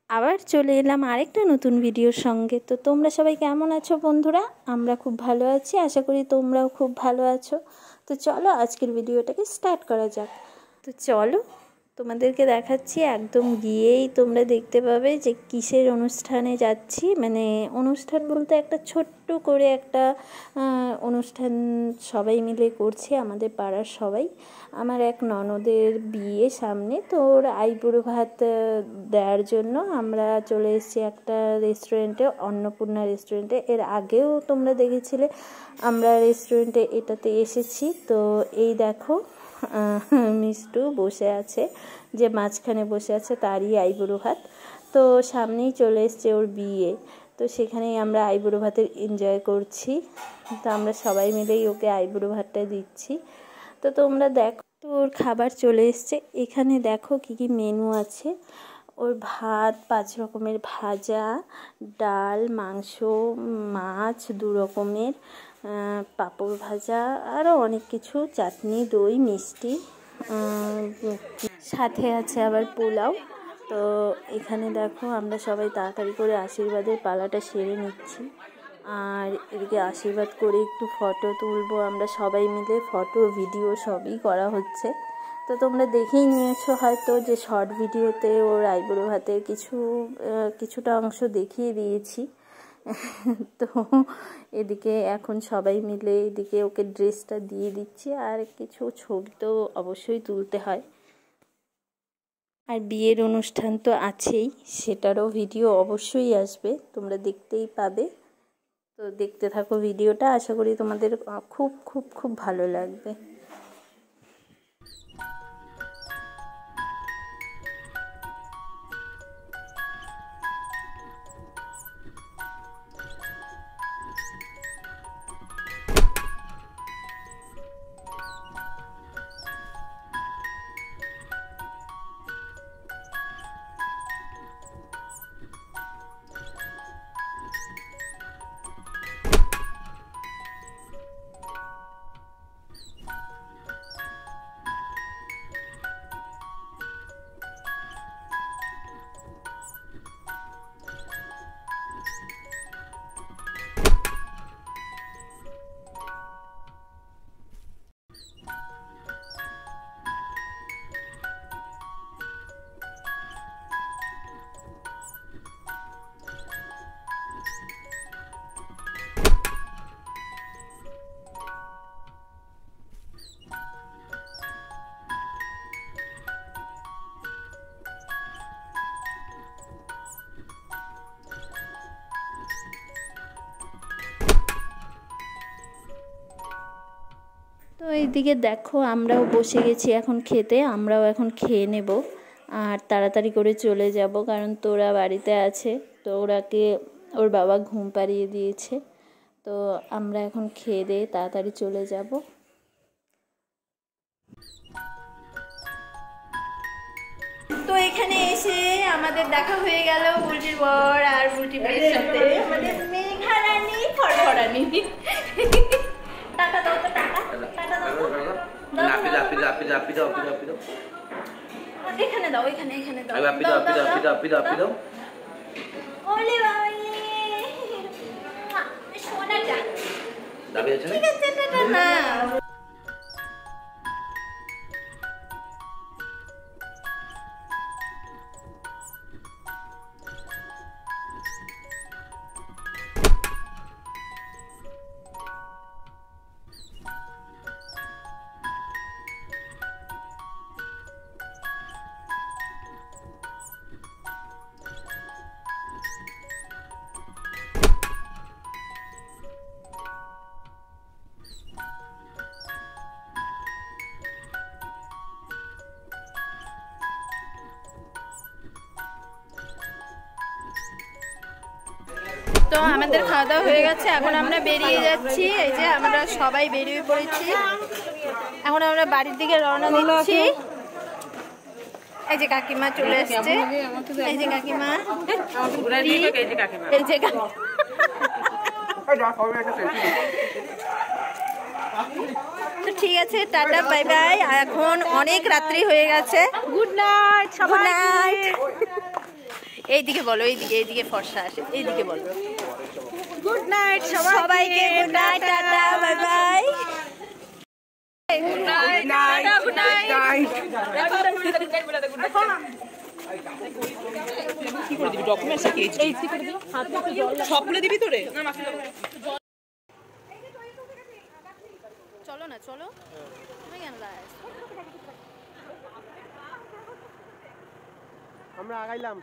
আবার চলে এলাম আরেকটা নতুন ভিডিওর সঙ্গে। তো তোমরা সবাই কেমন আছো বন্ধুরা? আমরা খুব ভালো আছি, আশা করি তোমরাও খুব ভালো আছো। তো চলো আজকের ভিডিওটাকে স্টার্ট করা যাক। তো চলো তোমাদেরকে দেখাচ্ছি, একদম গিয়েই তোমরা দেখতে পাবে যে কিসের অনুষ্ঠানে যাচ্ছি। মানে অনুষ্ঠান বলতে একটা ছোট্ট করে একটা অনুষ্ঠান সবাই মিলে করছে, আমাদের পাড়ার সবাই। আমার এক ননদের বিয়ে সামনে, তো ওর আইবুড়ো ভাত দেওয়ার জন্য আমরা চলে এসেছি একটা রেস্টুরেন্টে, অন্নপূর্ণা রেস্টুরেন্টে। এর আগেও তোমরা দেখেছিলে আমরা রেস্টুরেন্টে এটাতে এসেছি। তো এই দেখো মিষ্টু বসে আছে, যে মাঝখানে বসে আছে তারই আইবুড়ো ভাত। তো সামনেই চলে এসছে ওর বিয়ে, তো সেখানেই আমরা আইবুড়ো ভাতের এনজয় করছি। তো আমরা সবাই মিলেই ওকে আইবুড়ো ভাতটা দিচ্ছি। তো তোমরা দেখো, তো ওর খাবার চলে এসছে। এখানে দেখো কি কি মেনু আছে। ওর ভাত, 5 রকমের ভাজা, ডাল, মাংস, মাছ 2 রকমের, পাঁপড় ভাজা, আরও অনেক কিছু, চাটনি, দই, মিষ্টি, সাথে আছে আবার পোলাও। তো এখানে দেখো আমরা সবাই তাড়াতাড়ি করে আশীর্বাদের পালাটা সেরে নিচ্ছি। আর এদিকে আশীর্বাদ করে একটু ফটো তুলবো আমরা সবাই মিলে, ফটো ভিডিও সবই করা হচ্ছে। তো তোমরা দেখেই নিয়েছো হয়তো যে শর্ট ভিডিওতে ওর আইবুড়ো ভাতের কিছুটা অংশ দেখিয়ে দিয়েছি। তো এদিকে এখন সবাই মিলে এদিকে ওকে ড্রেসটা দিয়ে দিচ্ছি, আর কিছু ছবি তো অবশ্যই তুলতে হয়। আর বিয়ের অনুষ্ঠান তো আছেই, সেটারও ভিডিও অবশ্যই আসবে, তোমরা দেখতেই পাবে। তো দেখতে থাকো ভিডিওটা, আশা করি তোমাদের খুব খুব খুব ভালো লাগবে। তো এইদিকে দেখো আমরাও বসে গেছি এখন খেতে, আমরাও এখন খেয়ে নেব আর তাড়াতাড়ি করে চলে যাব, কারণ তোরা বাড়িতে আছে। তো ওর বাবা ঘুম পাড়িয়ে দিয়েছে। তো আমরা এখন খেয়ে দিয়ে তাড়াতাড়ি চলে যাব। তো এখানে এসে আমাদের দেখা হয়ে গেল বুলটির বর আর বুলটি বাড়ির সাথে, আমাদের মেঘা রানী ফরফরানি। টাটা দাও তো, টাটা টাটা দাও তো, এখানে দাও, এখানে এখানে দাও, দাও। ওলে বাবালে সোনাটা ঠিক আছে, টাটা না। তো আমাদের খাওয়া দাওয়া হয়ে গেছে, এখন আমরা বেরিয়ে যাচ্ছি। এই যে আমরা সবাই বেরিয়ে পড়েছি, এখন আমরা বাড়ির দিকে রওনা দিচ্ছি। এই যে কাকিমা চলে এসছে, এই যে কাকিমা, এই যে ঠিক আছে, টাটা বাই বাই। এখন অনেক রাত্রি হয়ে গেছে। Good night good night. এইদিকে বলো, এইদিকে ফর্সা আসে, এইদিকে বলো। গুড নাইট সবাইকে good night, tata bye bye. Good night good night. কি করে দিবি ডকুমেন্টস কি এইচডি করে দিবি সব বলে দিবি তোরে না চলো না, চলো তুমি কেন আমরা আগাইলাম।